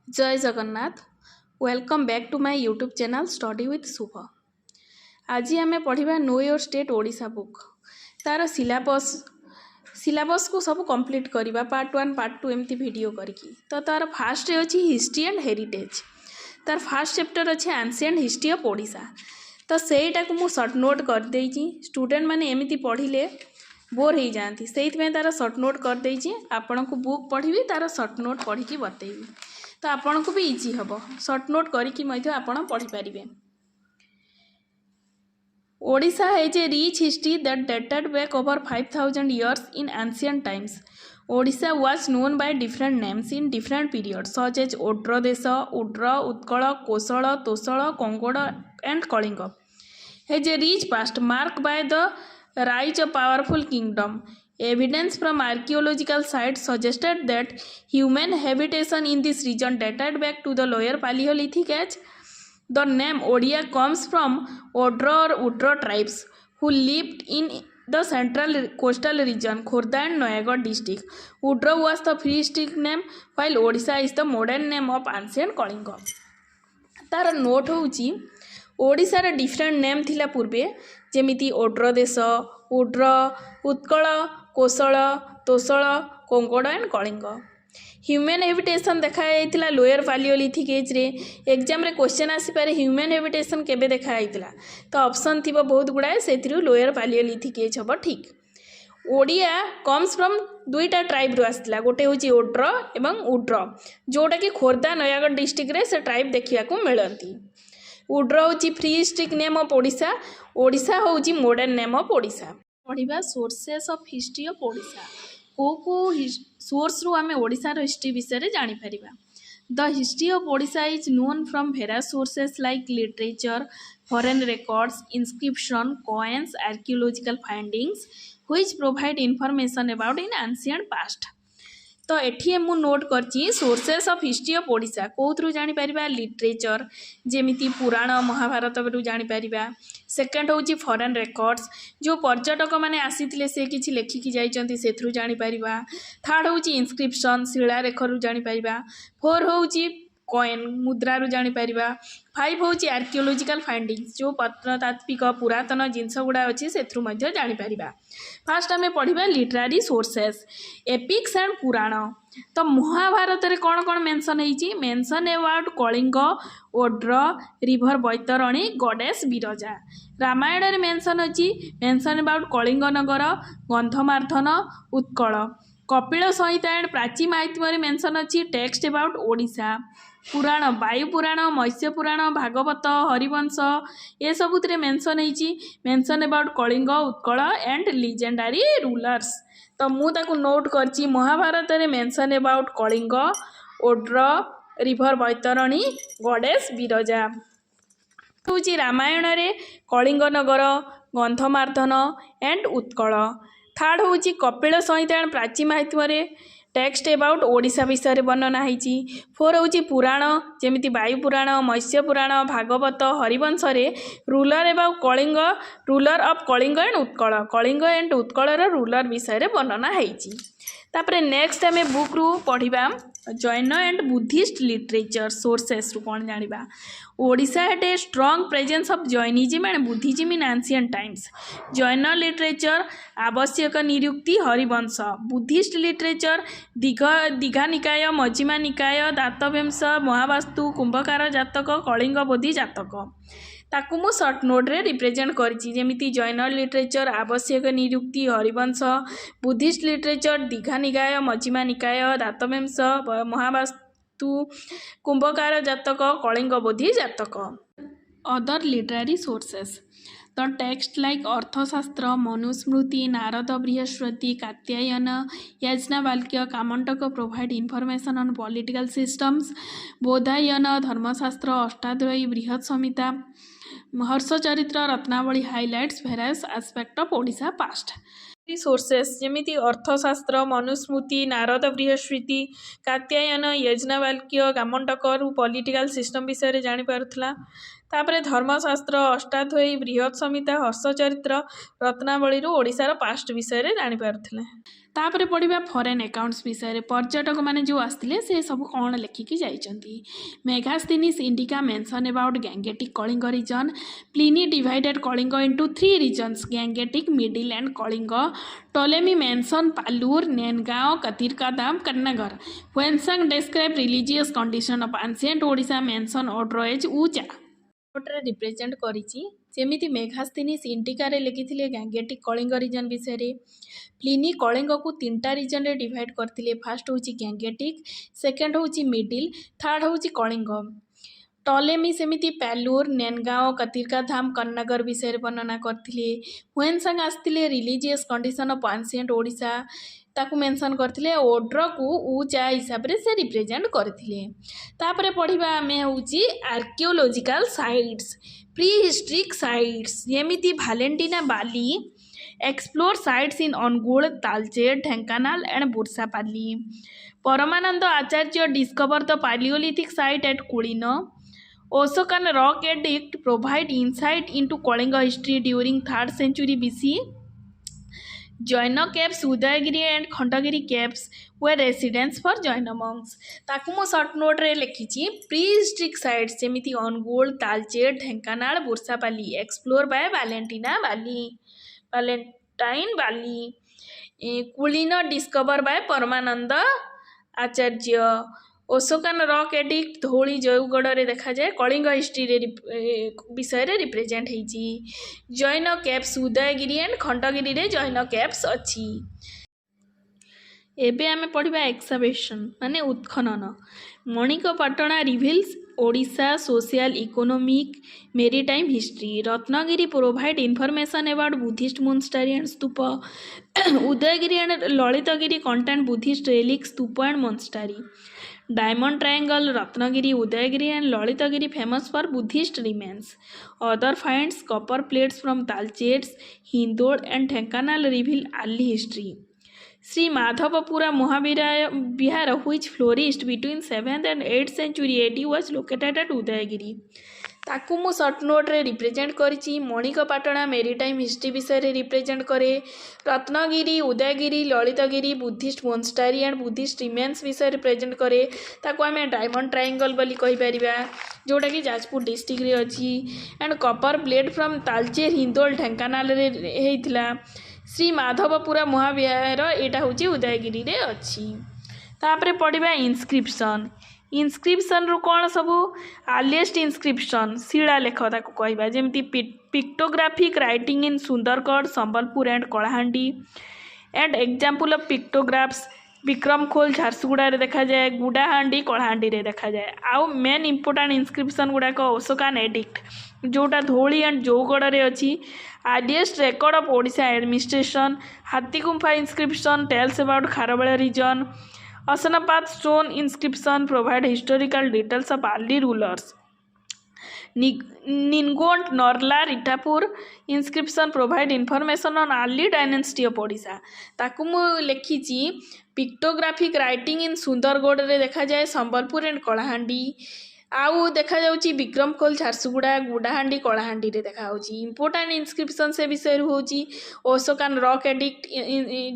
जय Jagannath. Welcome back to my YouTube channel study with Shubh. आज आम पढ़ा know your state Odisha book तार सिलेबस को सब कंप्लीट करवा पार्ट 1 पार्ट 2 एमती वीडियो करके। तो तार फास्ट अच्छी हिस्ट्री एंड हेरिटेज। तार फास्ट चैप्टर अच्छे एंशिएंट हिस्ट्री ऑफ ओडिशा। तो सेटा को मुझे सर्ट नोट कर देइछि। स्टूडेंट माने एमती पढ़िले बोर हो जाती से तार सर्ट नोट कर देइछि। आपण को बुक पढ़ी तार सर्ट नोट पढ़ी बतेबी तो आपन को भी इजी हम सर्ट नोट करके पढ़ी पारे। Odisha has a rich history that dated back over 5000 years in ancient times. Odisha was known by different names in different periods such as Odra Desha, Udra, Utkala, Kosala, Tosala, Kongoda and Kalinga. Has a rich past marked by the rise of powerful kingdom. Evidence from archaeological sites suggested that human habitation in this region dated back to the lower Paleolithic age. The name Odia comes from Odra or Udra tribes who lived in the central coastal region, Khordha and Noyagad district. Udra was the prehistoric name while Odisha is the modern name of ancient Kalinga. तार note होउची ओडिशार different name थिला पूर्वे जेमिति ओड्र देश, उड्र, उत्कल, कोशल, तोशल, कोंगड़ and Kalinga. Human हेबिटेशन देखा lower palaeolithic as रे exam रे question आसीपारे human हेबिटेशन केबे देखा तो ऑप्शन थी बहुत गुड़ाए से लोअर पालियोलिथिक एज हम ठीक। ओडिया कम्स फ्रॉम दुईटा ट्राइब रू आसला गोटे हूँ ओड्र एवं उड्र जोटा कि खोर्धा नयागढ़ डिस्ट्रिक्ट रे से ट्राइब देखा मिलती। उड्र हूँ prehistoric name of Odisha, Odisha हूँ मॉडर्न नेम ऑफ ओडिशा। पढ़ा sources of history of Odisha को सोर्स रु आमे ओडिशार हिस्ट्री विषय जानी परिबा। The history of Odisha is known from various sources like literature, foreign records, inscription, coins, archaeological findings which provide information about in ancient past. तो एठी मु नोट करची sources of history of Odisha कोथ्रु जानी परिबा लिटरेचर जेमिति पुराण महाभारत रु जानी परिबा। सेकंड होची फॉरेन रिकॉर्ड्स जो पर्यटक माने आसीथिले से किछि लेखिकी जाइचंती सेथ्रु जानी परिबा। थर्ड होची इंस्क्रिप्शन शिलालेख रु जानी परिबा। फोर होची कॉइन मुद्रा रु जानी परिबा। 5 होची आर्कियोलॉजिकल फाइंडिंग्स जो प्रत्नतात्विक पुरातन जिनस गुड़ा अच्छी से जानी परिबा। फास्ट आम पढ़ा literary sources epics and Purana. तो महाभारत रे कौन कौन मेंशन होईची mention about Kalinga, Odra, river Baitarani, goddess Biraja. Ramayana रे मेंशन अछि mention about Kalinga Nagar, Gandhamardan, Utkal. Kapil Samhita and Prachi Mahatmya mention अच्छी टेक्स्ट अबाउट ओडिशा। पुराण वायु पुराण, मत्स्य पुराण, भागवत, हरिवंश ये सबुत मेंशन होईची mention about Kalinga, Utkal and legendary rulers. तो मुझे नोट करची महाभारत रे mention about Kalinga, Odra, river Baitarani, goddess Biraja. हूँ रामायण रे कलिंग नगर, गंधमार्धन एंड उत्कल। थर्ड हूँ Kapil Samhita and Prachi Mahatmya text about Odisha विषय वर्णना होईची। फोर हूँ पुराण जेमिति वायु पुराण, मत्स्य पुराण, भागवत, हरिवंश रे ruler about Kalinga, ruler of Kalinga and Utkal, Kalinga and उत्कलर रूलर विषय वर्णना होईची। तापरे नेक्स्ट आम बुक रु पढ़ा Jain and Buddhist literature sources रु कौन जानिबा। Odisha had a strong presence of Jainism and Buddhism in ancient times. Jain literature Avashyak Niryukti, Harivamsha. Buddhist literature Digha Nikaya, Majjhima निकाय, दातव्यंश, महावास्तु, कुंभकार जातक, कलिंग बोधि जातक। ताकू मु सर्ट नोट रे रिप्रेजेंट करची जेमिति Jain literature Avashyak Niryukti, Harivamsha. Buddhist literature Digha Nikaya, Majjhima निकाय, दातव्यंश, महावास्तु, कुंभकार जातक, Kalinga Bodhi Jataka. Other literary sources the text like Arthashastra, Manusmriti, Narada Brihaspati, Katyayana, Yajnavalkya, Kamandaka provide information on political systems. Baudhayana Dharmashastra, Ashtadhyayi, Brihat Samhita, Harshacharita, Ratnavali highlights various aspect of Odisha past. Sources जमीती अर्थशास्त्र मनुस्मृति नारद बृहस्पति कात्यायन यज्ञवाल्क्य गामंडकर पॉलिटिकल सिस्टम विषय जानीपारुला। तापर धर्मशास्त्र अष्टाध्यायी बृहत् संहिता हर्षचरित्र रत्नावली ओडिशार पास्ट विषय जानीपारुला। तापर पढ़ा फरेन अकाउंट्स विषय पर्यटक मैंने जो आसते से सब कौन लेखिकी जाइछन्ति। Megasthenes Indica mention about Gangetic Kalinga region. Pliny divided Kalinga into 3 regions Gangetic middle and Kalinga. Ptolemy mention Palur Nengaon Katikardam Kannagar. Hiuen Tsang describe religious condition of ancient Odisha mention Odra as ऊचा नोट्रे रिप्रेजेंट करिछि। जेमिति मेघास्थनीस इंडिका लिखिथिले गैंगेटिक कलिंग रीजन विषय। प्लिनी कलिंग को 3टा रीजन रे डिवाइड करथिले। फर्स्ट होची गैंगेटिक सेकंड होची मिडिल थर्ड होची कलिंग। टॉलेमी सेमिति पैलूर नेनगांव कतिरकाधाम कन्नगर विषय वर्णना करथिले। व्हेन संग आस्तिले religious condition of ancient Odisha ताकू मेंशन करथिले। ओड्र को ऊचा हिसाब रे से रिप्रेजेंट करथिले। तापरे पढ़िबा आमे होची archaeological sites prehistoric sites जेमिति Valentine Ball explore sites in Angul Talcher Dhenkanal and Bursapali. Paramananda Acharya discover the palaeolithic site at Kulian. Osokan rock edict provide insight into Kalinga history during 3rd century BC. Jaina caves Udayagiri and Khandagiri caves were residence for Jaina monks. ताकू मो short note रे लिखिछि prehistoric sites जेमिति Angul Talcher Dhenkanal Bursapali explore by Valentine Ball. Kulian discover by Paramananda Acharya. Asokan rock edict Dhauli Jaugada रे देखा जाए Kalinga history रे विषय रे रिप्रेजेंट होईची। जैन कैप्स उदयगिरी एंड खंडगिरी रे जैन कैप्स अच्छी। एबे आमे पढ़िबा एक्सकवेशन माने उत्खनन। Manikapatna reveals Odisha social economic maritime history. Ratnagiri provide information about Buddhist monastery and stupa. Udayagiri and Lalitgiri content Buddhist relics stupa and monastery. Diamond Triangle, Ratnagiri, Udayagiri and Lalitagiri famous for Buddhist remains. Other finds copper plates from Talchers, Hindod and Dhenkanal reveal early history. Sri Madhavapura Mahavihara which flourished between 7th and 8th century AD was located at Udayagiri. ताकू मु short note रे represent करिछि। Manikpatna maritime history विषय रे represent करे। Ratnagiri Udayagiri Lalitgiri Buddhist monastery and Buddhist remains विषय रे present करे। ताकू आमे डायमंड ट्रायंगल बोली कहि परिबा जोटा कि जाजपुर डिस्ट्रिक्ट रे अछि। And copper plate from Talcher Hindol Dhenkanal रे हेइथिला। श्री माधवपुरा महाविहार एटा होछि उदयगिरी रे अछि। तापरे पढ़िबा इनस्क्रिप्शन। इनस्क्रिप्शन रु कौन सबू आर्लिएस्ट इनस्क्रिप्शन शिलालेख ताको कहबा जेमती pictographic writing in Sundargarh Sambalpur and Kalahandi. And example of pictographs Vikramkhol Jharsuguda रे देखा जाए गुड़ाहांडी कलाहांडी रे देखा जाए। आउ मेन इंपोर्टेंट इनस्क्रिप्शन गुड़ाक अशोकान एडिक्ट जोटा धौली एंड जौगढ़ रे अछि। Earliest record of Odisha administration. Hathigumpha inscription tells about Kharavela region. Asanapath stone inscription provide historical details of early rulers. Ningont Norla Ritapur inscription provide information on early dynasty of Odisha. ताकू मु लिखिछि pictographic writing in Sundargarh रे देखा जाए Sambalpur and Kalahandi. आउ देखा जाउची विक्रमखोल झारसुगुड़ा गुड़ाहांडी कलाहांडी रे देखा होची। इंपोर्टेंट इनस्क्रिप्शन से विषय होची अशोकान रॉक एडिक्ट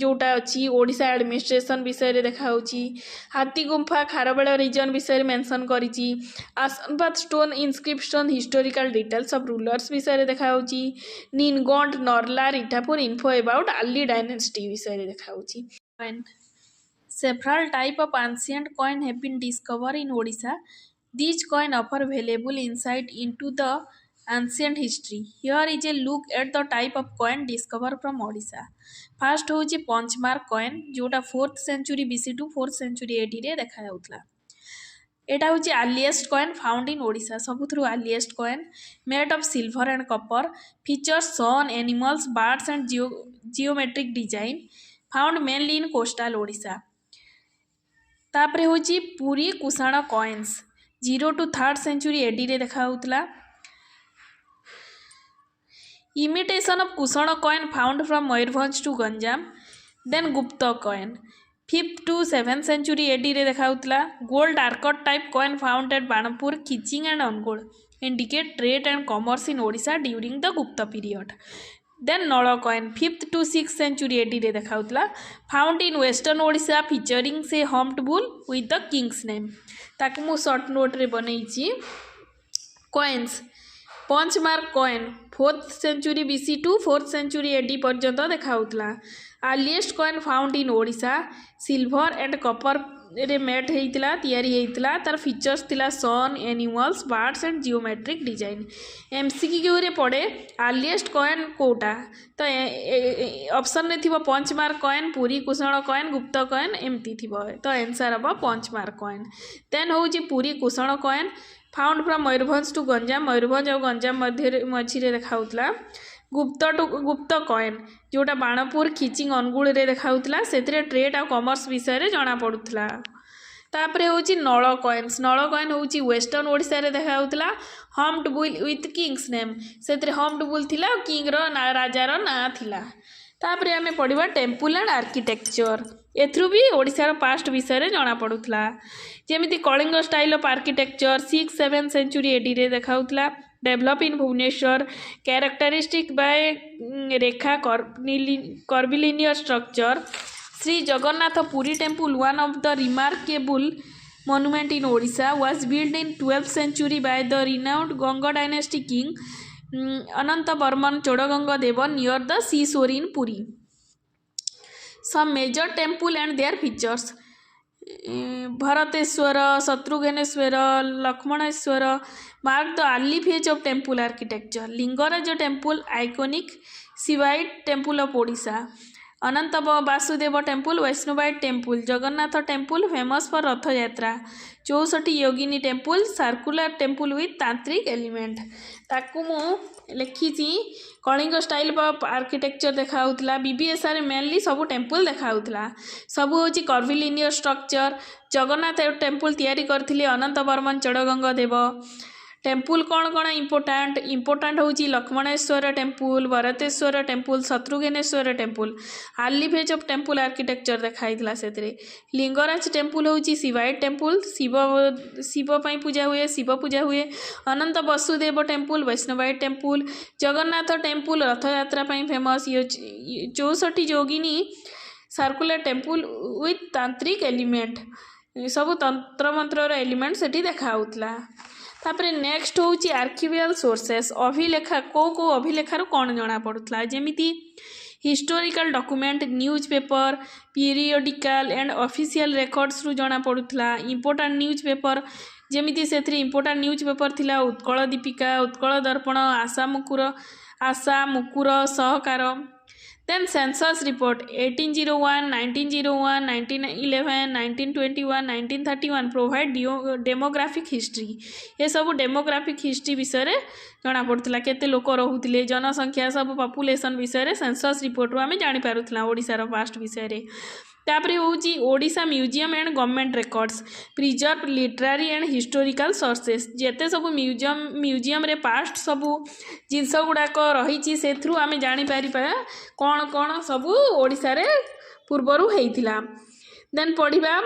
जोटा अछि ओडिशा एडमिनिस्ट्रेशन विषय रे देखा होची। हाथी गुम्फा खारबेल रीजन विषय मेंशन करिछि। Asanapat stone inscription historical details of rulers विषय रे देखा होची। नीनगोंड Narla Rithapur info about early dynasty विषय रे देखा होची। Several type of ancient coin have been discovered in Odisha. These coins offer valuable insight into the ancient history. Here is a look at the type of coin discovered from Odisha. First होची punch mark coin जोटा 4th century BC to 4th century AD रे देखा जाउतला। एटा होची earliest coin found in Odisha सबुथरु earliest coin made of silver and copper features sun animals birds and geometric design found mainly in coastal Odisha. तापरे होची Puri Kushan coins 0 to 3rd century AD रे देखा होतला। Imitation of Kushana coin found from Mayurbhanj to Ganjam. Then Gupta coin. 5th to 7th century AD रे देखाउतला. Gold arcot type coin found at Banapur, Khiching and Angul indicate trade and commerce in Odisha during the Gupta period. Then Nala coin 5th to 6th century AD रे देखाउतला. Found in western Odisha featuring say humped bull with the king's name. ताकु मु short note रे बनैछि. Coins punch mark coin 4th century BC to 4th century AD पर्यंत देखाउतला. Earliest coin found in Odisha silver and copper रे made हेइतला तयारी हेइतला. तार फीचर्स थिला sun animals birds and geometric design. MCQ रे पड़े अर्लीएस्ट कॉइन कोटा तो ऑप्शन ने थिबो punch mark coin Puri Kushan coin Gupta coin एमती थिबो तो आंसर हबो पंच मार्क कॉइन. देन होउची Puri Kushan coin found from Mayurbhanj to Ganjam Mayurbhanj और गंजाम मझे देखाउतला. गुप्त कॉइन जोटा बाणपुर खिचिंग अनुगुल रे देखाउतला सेतरे ट्रेड और कॉमर्स विषय रे जाना पड़ुतला. तापरे होची नल कॉइन्स नल कॉइन होची वेस्टर्न ओडिशा रे देखाउतला. Humped bull with king's name सेतरे हम्प्ड बुल थिला किंग रो ना राजार ना थिला. तापरे आमे पढ़िबा टेम्पल एंड आर्किटेक्चर. एथरु भी ओडिशार पास्ट विषय रे जाना पड़ुतला. जेमिति Kalinga style of architecture 6th-7th century AD रे देखाउतला. Develop in Bhubaneswar characteristic by rekha curvilinear structure. Shri Jagannath Puri temple one of the remarkable monument in Odisha was built in 12th century by the renowned Ganga dynasty king Ananta Barman Chodaganga Deva near the seashore in Puri. Some major temple and their features. Bharateshwara, Shatrughaneshwara, Lakshmaneshwara mark the early phase of temple architecture. Lingaraja temple, iconic Shivaite temple of Odisha. Ananta Vasudeva temple, Vaishnavite temple. Jagannath temple, famous for Ratha Yatra. 64 Yogini temple, circular temple with tantric element. ताकु मु लिखी Kalinga style of architecture देखाउतला. BBSR mainly सब temple देखाउतला. सब होची curvilinear structure. Jagannath temple तैयारी करथिले अनंत बर्मन चढ़गंगा देव. टेम्पल कौन कौन इंपोर्टाट होची Lakshmaneswar temple Bharateswar temple Shatrughneswar temple. Early phase of temple architecture देखाइला सेतरे. लिंगराज टेम्पल होची शिवाइट टेम्पल शिव पई पूजा हुए शिव पूजा हुए. Ananta Vasudeva temple Vaishnavite temple. Jagannath temple Rath Yatra पई famous. 64 Yogini circular temple with tantric element सब तंत्र मंत्र एलिमेंट सेठी देखाउतला. तापरे नेक्स्ट होची आर्किवियल सोर्सेस. अभिलेखा को अभिलेखार कौन जना पड़ुतला जेमिति historical document newspaper periodical and official records रु जना पड़ुतला. इंपोर्टेंट न्यूज पेपर जेमिति सेथरे इंपोर्टेंट न्यूज पेपर थिला उत्कल दीपिका उत्कल दर्पण आशा मुकुर सहकार. Then census report 1801, 1901, 1911, 1921, 1931 provide demographic history. ये सब demographic history विषय रे जना पड़ुतला. केते लोक रहुतिले जनसंख्या सब पॉपुलेशन विषय रे सेंसस रिपोर्ट रो हमें जानि पारुतला ओडिसा रो पास्ट विषय रे. तापरे होची Odisha museum and government records preserve literary and historical sources. जेते सब म्यूजियम रे पास्ट सब जिनस गुड़ाक रही से आम जापर कौन कौन सब ओडिशा रे पूर्वरु हेइतिला. देन पढ़िबा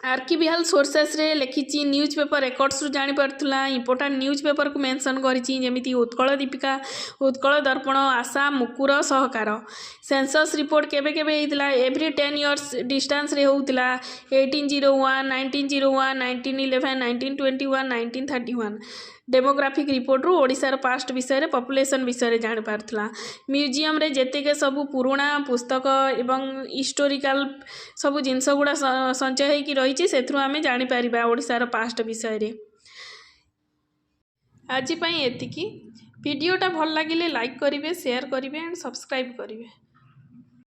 आर्किवियल सोर्सेस रे लिखी न्यूज पेपर रेकॉर्ड्स रु जानि परथुला. इंपोर्टेंट न्यूज पेपर को मेंशन करिछि जेमिति उत्कल दीपिका उत्कल दर्पण आशा मुकुर सहकार. सेंसस रिपोर्ट केबे केबे हेइतिला एवरी 10 इयर्स डिस्टेंस रे होउतिला. 1801, 1901, 1911, 1921, 1931 डेमोग्राफिक रिपोर्ट रु ओडिशार पास्ट विषय रे पॉपुलेशन विषय रे जानि पारथला. म्यूजियम रे जेतेके सब पुराणा पुस्तक एवं हिस्टोरिकल सब जिनस गुड़ा संचय होइकी रहिछि सेथरु आमे जानि पारिबा ओडिशार पास्ट विषय रे. आज पई एतिकी वीडियोटा भल लागिले लाइक करिवे शेयर करिवे एंड सब्सक्राइब करिवे.